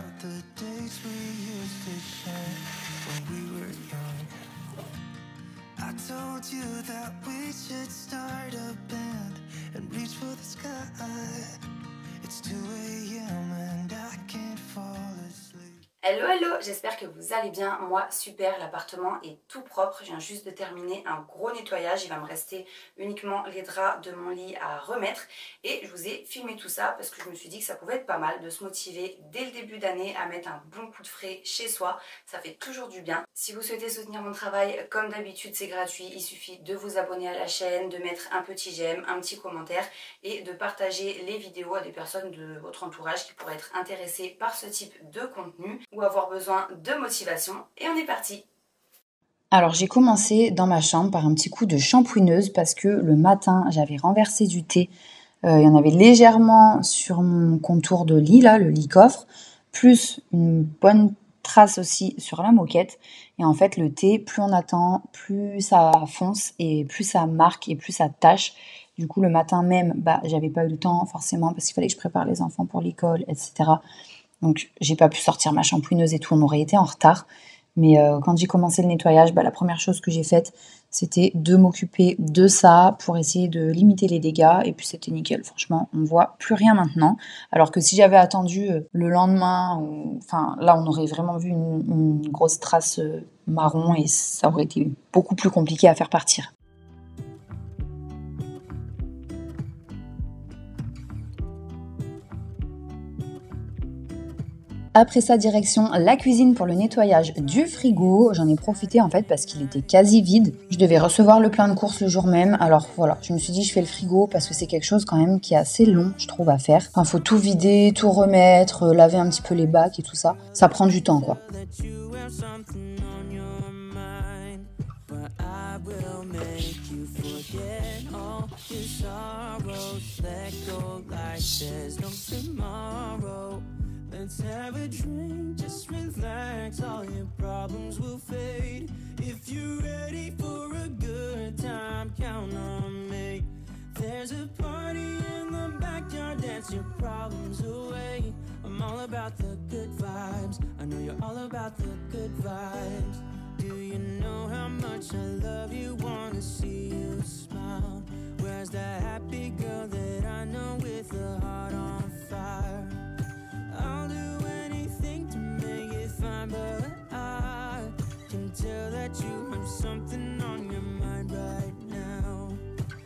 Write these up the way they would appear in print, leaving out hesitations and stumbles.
about the days we used to share when we were young. I told you that we should start a band and reach for the sky. It's 2 a.m. and I can't fall asleep. Hello hello, j'espère que vous allez bien. Moi super, l'appartement est tout propre. Je viens juste de terminer un gros nettoyage. Il va me rester uniquement les draps de mon lit à remettre. Et je vous ai filmé tout ça parce que je me suis dit que ça pouvait être pas mal de se motiver dès le début d'année à mettre un bon coup de frais chez soi. Ça fait toujours du bien. Si vous souhaitez soutenir mon travail, comme d'habitude c'est gratuit. Il suffit de vous abonner à la chaîne, de mettre un petit j'aime, un petit commentaire et de partager les vidéos à des personnes de votre entourage qui pourraient être intéressées par ce type de contenu ou avoir besoin de motivation. Et on est parti! Alors j'ai commencé dans ma chambre par un petit coup de shampouineuse parce que le matin j'avais renversé du thé. Il y en avait légèrement sur mon contour de lit, là, le lit coffre, plus une bonne trace aussi sur la moquette. Et en fait le thé, plus on attend, plus ça fonce et plus ça marque et plus ça tâche. Du coup le matin même, j'avais pas eu le temps forcément parce qu'il fallait que je prépare les enfants pour l'école, etc. Donc j'ai pas pu sortir ma shampouineuse et tout, on aurait été en retard. Mais quand j'ai commencé le nettoyage, la première chose que j'ai faite, c'était de m'occuper de ça pour essayer de limiter les dégâts. Et puis c'était nickel, franchement, on voit plus rien maintenant. Alors que si j'avais attendu le lendemain, là on aurait vraiment vu une grosse trace marron et ça aurait été beaucoup plus compliqué à faire partir. Après ça, direction la cuisine pour le nettoyage du frigo. J'en ai profité en fait parce qu'il était quasi vide. Je devais recevoir le plein de courses le jour même. Alors voilà, je me suis dit je fais le frigo parce que c'est quelque chose quand même qui est assez long, je trouve, à faire. Enfin, faut tout vider, tout remettre, laver un petit peu les bacs et tout ça. Ça prend du temps, quoi. Let's have a drink, just relax, all your problems will fade. If you're ready for a good time, count on me. There's a party in the backyard, dance your problems away. I'm all about the good vibes, I know you're all about the good vibes. Do you know how much I love you, wanna see you smile? Where's that happy girl that I know with a heart on fire? I'll do anything to make it fine, but I can tell that you have something on your mind right now.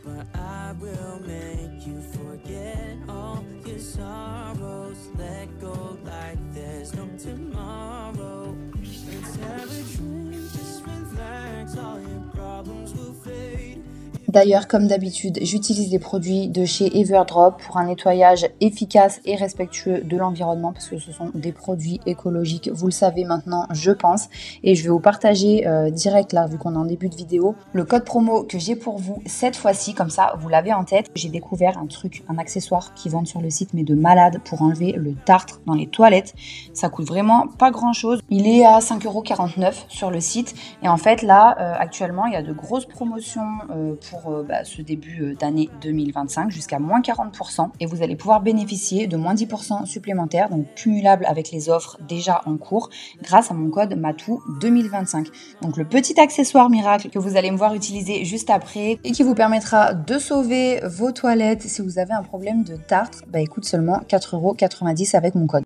But I will make you forget all your sorrows. Let go like there's no tomorrow. Let's have a drink, just relax, all your problems will fade. D'ailleurs, comme d'habitude, j'utilise des produits de chez Everdrop pour un nettoyage efficace et respectueux de l'environnement parce que ce sont des produits écologiques, vous le savez maintenant, je pense. Et je vais vous partager direct là, vu qu'on est en début de vidéo, le code promo que j'ai pour vous cette fois-ci, comme ça vous l'avez en tête. J'ai découvert un accessoire qui vendent sur le site, mais de malade, pour enlever le tartre dans les toilettes. Ça coûte vraiment pas grand-chose. Il est à 5,49 € sur le site. Et en fait, là, actuellement, il y a de grosses promotions pour ce début d'année 2025 jusqu'à moins 40% et vous allez pouvoir bénéficier de moins 10% supplémentaires, donc cumulable avec les offres déjà en cours grâce à mon code MATOU 2025. Donc le petit accessoire miracle que vous allez me voir utiliser juste après et qui vous permettra de sauver vos toilettes si vous avez un problème de tartre, coûte seulement 4,90 € avec mon code.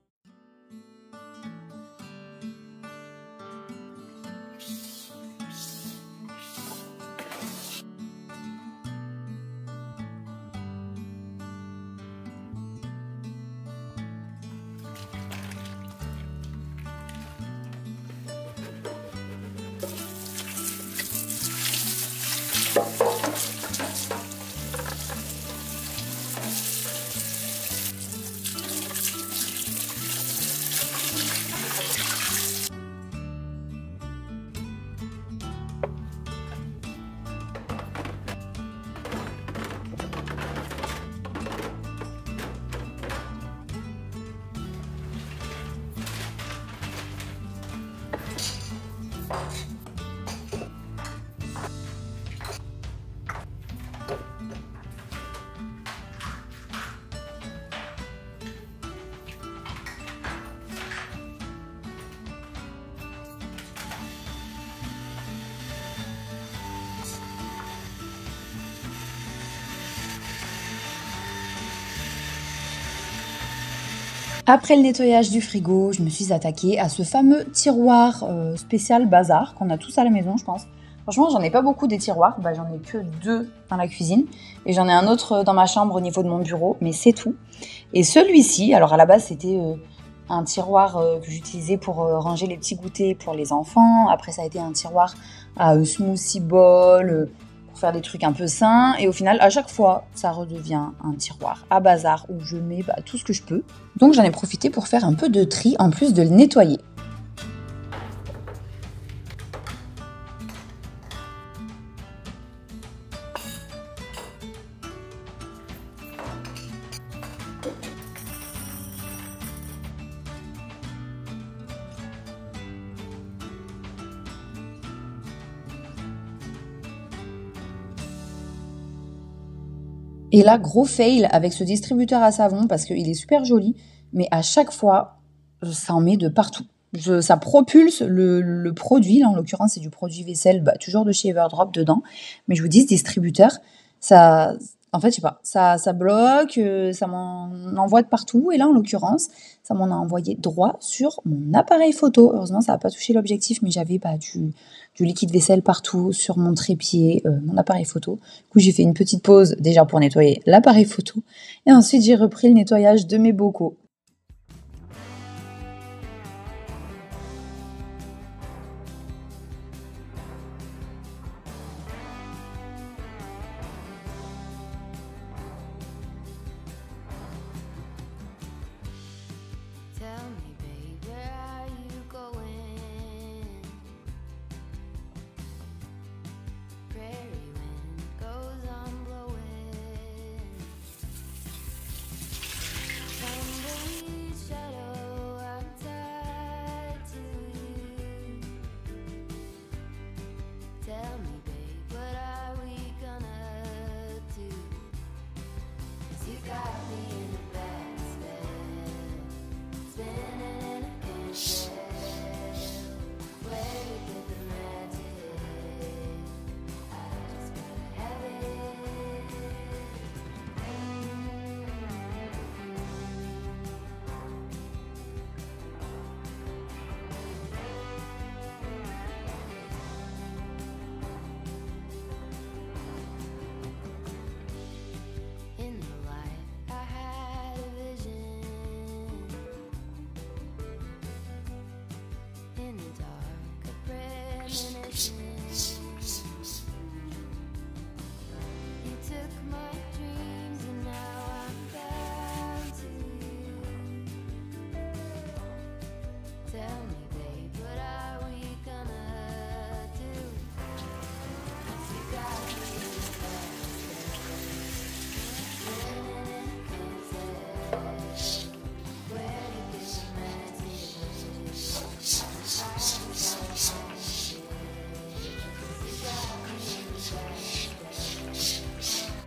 Après le nettoyage du frigo, je me suis attaquée à ce fameux tiroir spécial bazar qu'on a tous à la maison, je pense. Franchement, j'en ai pas beaucoup des tiroirs, j'en ai que 2 dans la cuisine et j'en ai un autre dans ma chambre au niveau de mon bureau, mais c'est tout. Et celui-ci, alors à la base c'était un tiroir que j'utilisais pour ranger les petits goûters pour les enfants. Après ça a été un tiroir à smoothie bowl, pour faire des trucs un peu sains. Et au final, à chaque fois, ça redevient un tiroir à bazar où je mets tout ce que je peux. Donc j'en ai profité pour faire un peu de tri en plus de le nettoyer. Et là, gros fail avec ce distributeur à savon parce qu'il est super joli, mais à chaque fois, ça en met de partout. Ça propulse le produit, là en l'occurrence c'est du produit vaisselle, toujours de chez Everdrop dedans, mais je vous dis ce distributeur, ça, en fait je sais pas, ça bloque, ça m'en envoie de partout, et là en l'occurrence, ça m'en a envoyé droit sur mon appareil photo. Heureusement ça n'a pas touché l'objectif, mais j'avais du liquide vaisselle partout sur mon trépied, mon appareil photo. Du coup j'ai fait une petite pause déjà pour nettoyer l'appareil photo, et ensuite j'ai repris le nettoyage de mes bocaux.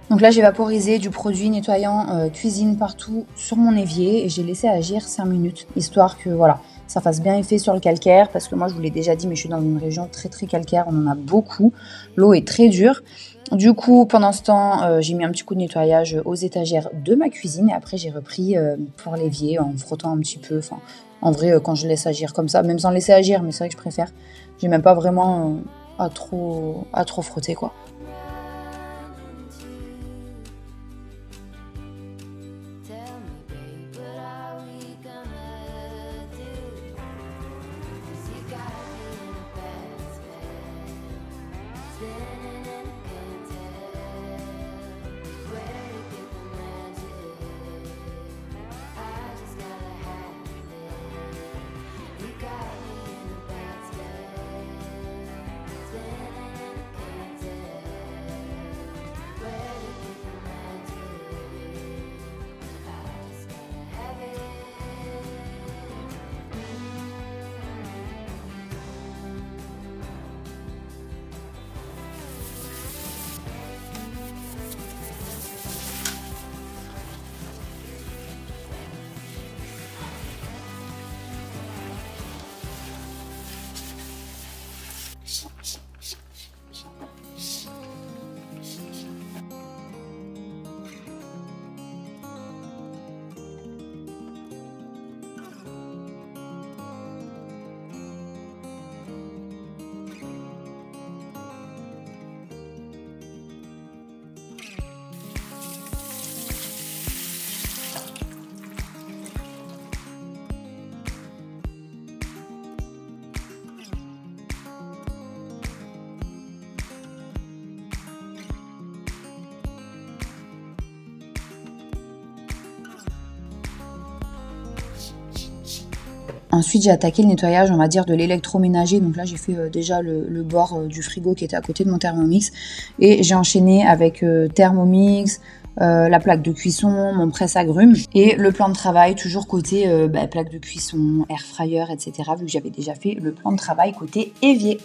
Donc là, j'ai vaporisé du produit nettoyant cuisine partout sur mon évier et j'ai laissé agir 5 minutes, histoire que voilà, ça fasse bien effet sur le calcaire, parce que moi, je vous l'ai déjà dit, mais je suis dans une région très très calcaire, on en a beaucoup, l'eau est très dure. Du coup, pendant ce temps, j'ai mis un petit coup de nettoyage aux étagères de ma cuisine et après, j'ai repris pour l'évier en frottant un petit peu. Enfin, en vrai, quand je laisse agir comme ça, même sans laisser agir, mais c'est vrai que je préfère, j'ai même pas vraiment à trop frotter, quoi. Ensuite, j'ai attaqué le nettoyage, on va dire, de l'électroménager. Donc là, j'ai fait déjà le bord du frigo qui était à côté de mon Thermomix. Et j'ai enchaîné avec Thermomix, la plaque de cuisson, mon presse-agrumes et le plan de travail, toujours côté plaque de cuisson, air fryer, etc. Vu que j'avais déjà fait le plan de travail côté évier.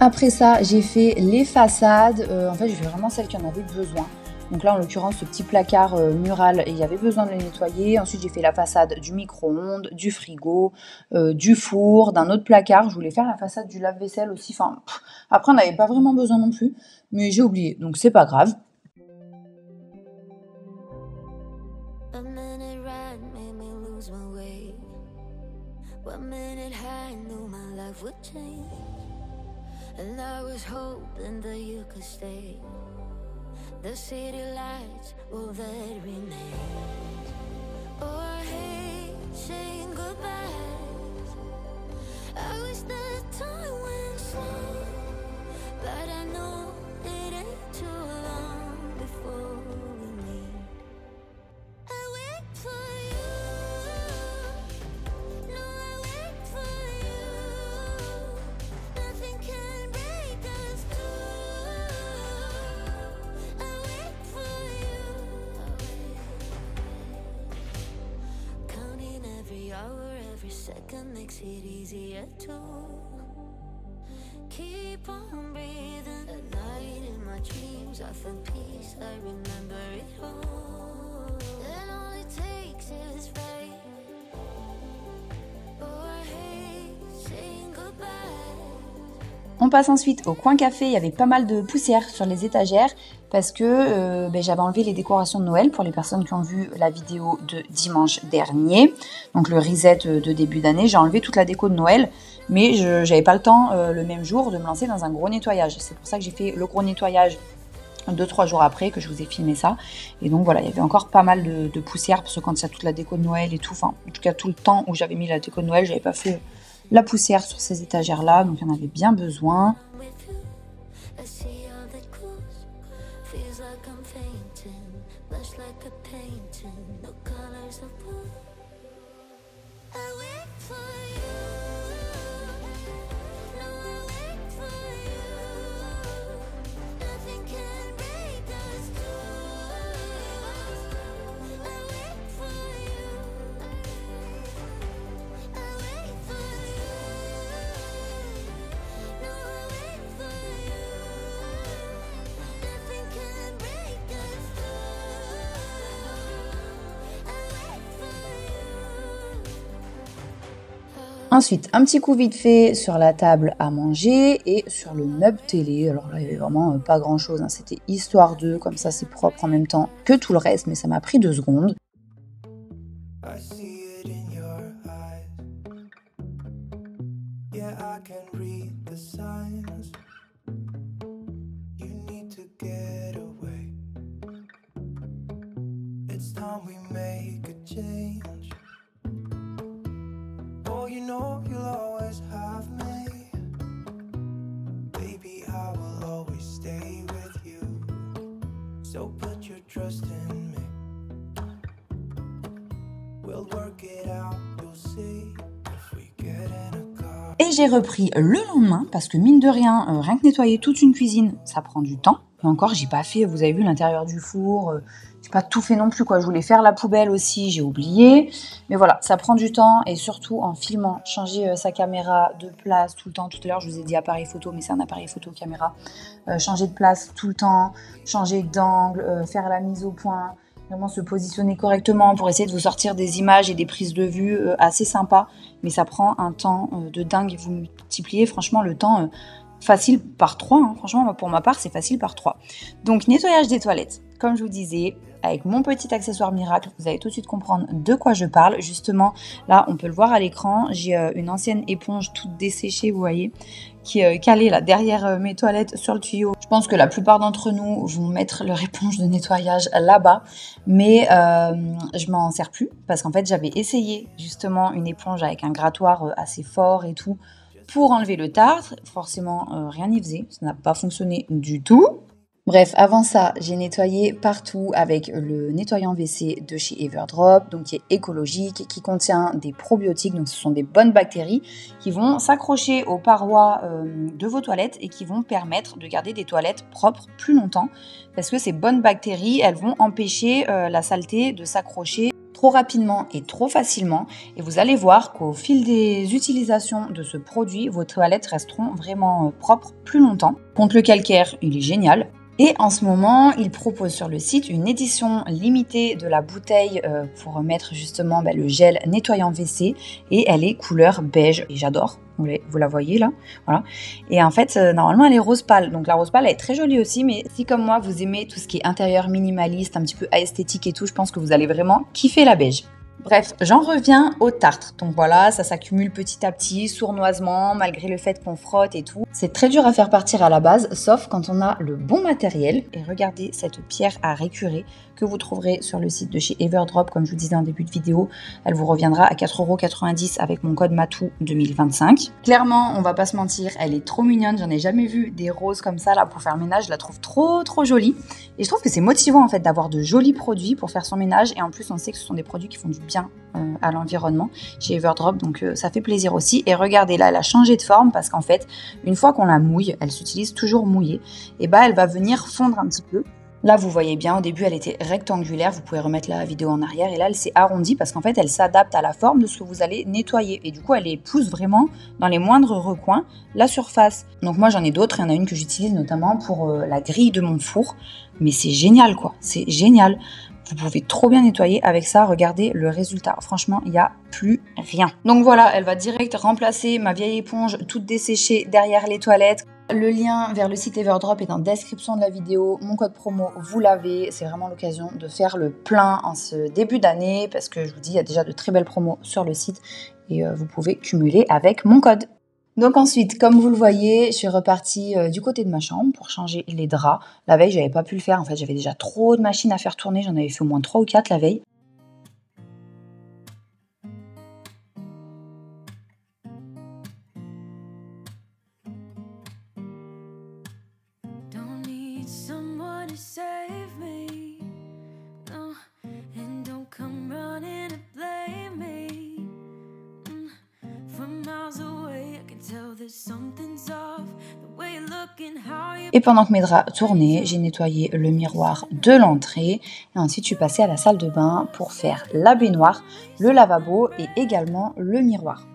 Après ça, j'ai fait les façades. En fait, j'ai fait vraiment celles qui en avaient besoin. Donc là, en l'occurrence, ce petit placard mural, il y avait besoin de le nettoyer. Ensuite, j'ai fait la façade du micro-ondes, du frigo, du four, d'un autre placard. Je voulais faire la façade du lave-vaisselle aussi. Enfin, après, on n'avait pas vraiment besoin non plus. Mais j'ai oublié, donc c'est pas grave. And I was hoping that you could stay. The city lights, will that remain? Oh, I hate saying goodbyes. I wish that time went slow, but I know it ain't too long before we meet. I wait for you. No, I wait for you. Nothing can break us two. I wait for you. Counting every hour, every second makes it easier to keep on breathing. At night in my dreams, I feel peace. I remember it all. And all it takes is faith. Oh, I hate saying goodbye. On passe ensuite au coin café. Il y avait pas mal de poussière sur les étagères parce que j'avais enlevé les décorations de Noël pour les personnes qui ont vu la vidéo de dimanche dernier. Donc le reset de début d'année, j'ai enlevé toute la déco de Noël, mais je n'avais pas le temps le même jour de me lancer dans un gros nettoyage. C'est pour ça que j'ai fait le gros nettoyage 2-3 jours après que je vous ai filmé ça. Et donc voilà, il y avait encore pas mal de poussière parce que quand il y a toute la déco de Noël et tout, enfin en tout cas tout le temps où j'avais mis la déco de Noël, j'avais pas fait la poussière sur ces étagères là, donc il y en avait bien besoin. Ensuite, un petit coup vite fait sur la table à manger et sur le meuble télé. Alors là, il n'y avait vraiment pas grand chose, hein. C'était histoire de, comme ça c'est propre en même temps que tout le reste, mais ça m'a pris 2 secondes. So put your trust in me. We'll work it out, you'll see. If we get in a car. Et j'ai repris le lendemain parce que mine de rien, rien que nettoyer toute une cuisine, ça prend du temps. Et encore, j'ai pas fait, vous avez vu l'intérieur du four, j'ai pas tout fait non plus quoi. Je voulais faire la poubelle aussi, j'ai oublié. Mais voilà, ça prend du temps et surtout en filmant, changer sa caméra de place tout le temps. Tout à l'heure, je vous ai dit appareil photo, mais c'est un appareil photo caméra. Changer de place tout le temps, changer d'angle, faire la mise au point, vraiment se positionner correctement pour essayer de vous sortir des images et des prises de vue assez sympas. Mais ça prend un temps de dingue. Vous multipliez franchement le temps facile par 3, hein. Franchement, pour ma part, c'est facile par 3. Donc, nettoyage des toilettes. Comme je vous disais, avec mon petit accessoire miracle, vous allez tout de suite comprendre de quoi je parle. Justement, là, on peut le voir à l'écran, j'ai une ancienne éponge toute desséchée, vous voyez, qui est calée là derrière mes toilettes sur le tuyau. Je pense que la plupart d'entre nous vont mettre leur éponge de nettoyage là-bas, mais je m'en sers plus parce qu'en fait, j'avais essayé justement une éponge avec un grattoir assez fort et tout, pour enlever le tartre. Forcément, rien n'y faisait, ça n'a pas fonctionné du tout. Bref, avant ça, j'ai nettoyé partout avec le nettoyant WC de chez Everdrop, donc qui est écologique, qui contient des probiotiques, donc ce sont des bonnes bactéries qui vont s'accrocher aux parois de vos toilettes et qui vont permettre de garder des toilettes propres plus longtemps, parce que ces bonnes bactéries, elles vont empêcher la saleté de s'accrocher trop rapidement et trop facilement, et vous allez voir qu'au fil des utilisations de ce produit, vos toilettes resteront vraiment propres plus longtemps. Contre le calcaire, il est génial. Et en ce moment, il propose sur le site une édition limitée de la bouteille pour mettre justement le gel nettoyant WC, et elle est couleur beige et j'adore. Vous la voyez là, voilà. Et en fait, normalement, elle est rose pâle. Donc la rose pâle, elle est très jolie aussi. Mais si comme moi, vous aimez tout ce qui est intérieur minimaliste, un petit peu esthétique et tout, je pense que vous allez vraiment kiffer la beige. Bref, j'en reviens au tartre. Donc voilà, ça s'accumule petit à petit, sournoisement, malgré le fait qu'on frotte et tout. C'est très dur à faire partir à la base, sauf quand on a le bon matériel. Et regardez cette pierre à récurer que vous trouverez sur le site de chez Everdrop, comme je vous disais en début de vidéo. Elle vous reviendra à 4,90 € avec mon code MATOU 2025. Clairement, on va pas se mentir, elle est trop mignonne. J'en ai jamais vu des roses comme ça là pour faire le ménage. Je la trouve trop jolie. Et je trouve que c'est motivant en fait d'avoir de jolis produits pour faire son ménage. Et en plus, on sait que ce sont des produits qui font du bien à l'environnement chez Everdrop, donc ça fait plaisir aussi. Et regardez là, elle a changé de forme parce qu'en fait, une fois qu'on la mouille, elle s'utilise toujours mouillée, et elle va venir fondre un petit peu. Là, vous voyez bien, au début, elle était rectangulaire. Vous pouvez remettre la vidéo en arrière. Et là, elle s'est arrondie parce qu'en fait, elle s'adapte à la forme de ce que vous allez nettoyer. Et du coup, elle épouse vraiment dans les moindres recoins la surface. Donc moi, j'en ai d'autres. Il y en a une que j'utilise notamment pour la grille de mon four. Mais c'est génial, quoi. C'est génial. Vous pouvez trop bien nettoyer avec ça. Regardez le résultat. Franchement, il n'y a plus rien. Donc voilà, elle va direct remplacer ma vieille éponge toute desséchée derrière les toilettes. Le lien vers le site Everdrop est en description de la vidéo. Mon code promo, vous l'avez. C'est vraiment l'occasion de faire le plein en ce début d'année parce que je vous dis, il y a déjà de très belles promos sur le site et vous pouvez cumuler avec mon code. Donc ensuite, comme vous le voyez, je suis repartie du côté de ma chambre pour changer les draps. La veille, j'avais pas pu le faire. En fait, j'avais déjà trop de machines à faire tourner. J'en avais fait au moins 3 ou 4 la veille. Et pendant que mes draps tournaient, j'ai nettoyé le miroir de l'entrée. Et ensuite, je suis passée à la salle de bain pour faire la baignoire, le lavabo et également le miroir.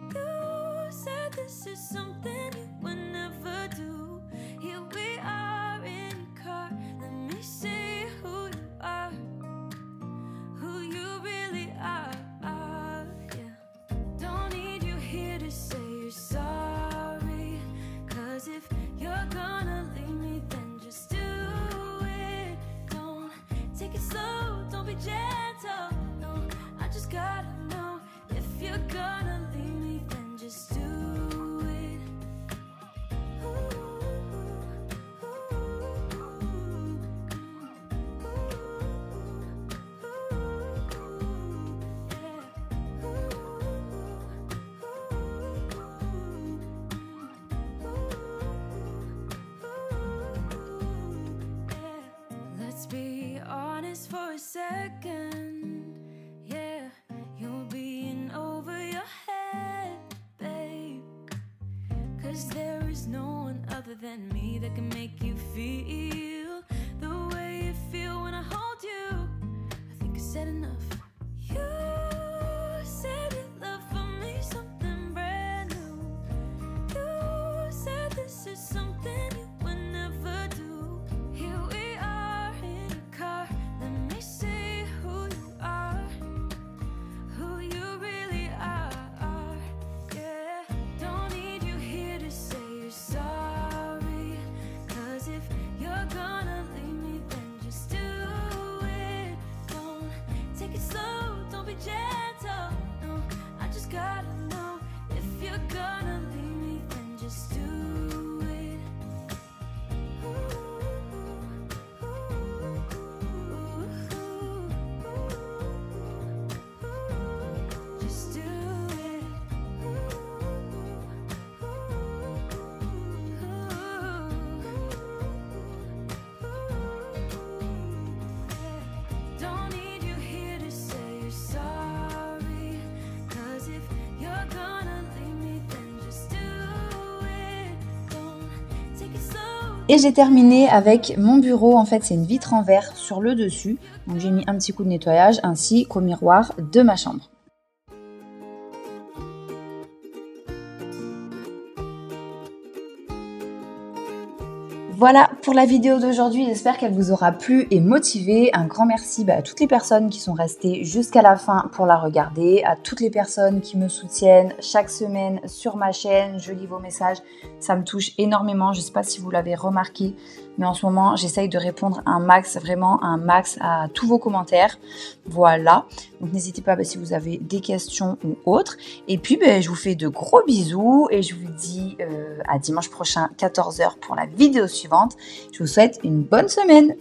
you're gonna leave me, then just do it. Don't take it slow, don't be gentle. No, I just gotta know if you're gonna leave me, then just do it. Let's be honest for a second. Yeah, you're being over your head, babe. 'Cause there is no one other than me that can make you feel the way you feel when I hold you. I think I said enough. You said you love for me something brand new. You said this is something you would never do. Here we are in a car. Let me see who you are, who you really are. Yeah, don't need you here to say you're sorry. 'Cause if you're gonna leave me, then just do it. Don't take it slow, don't be gentle. No, I just gotta know if you're gonna leave me, then just do it. Just do it. Don't need you here to say you're sorry. 'Cause if you're gonna leave me, then just do it. Don't take it slow. Et j'ai terminé avec mon bureau. En fait, c'est une vitre en verre sur le dessus. Donc j'ai mis un petit coup de nettoyage ainsi qu'au miroir de ma chambre. Voilà pour la vidéo d'aujourd'hui, j'espère qu'elle vous aura plu et motivé. Un grand merci à toutes les personnes qui sont restées jusqu'à la fin pour la regarder, à toutes les personnes qui me soutiennent chaque semaine sur ma chaîne. Je lis vos messages, ça me touche énormément. Je ne sais pas si vous l'avez remarqué, mais en ce moment, j'essaye de répondre vraiment un max à tous vos commentaires. Voilà, donc n'hésitez pas si vous avez des questions ou autres. Et puis, je vous fais de gros bisous et je vous dis à dimanche prochain, 14 h pour la vidéo suivante. Je vous souhaite une bonne semaine.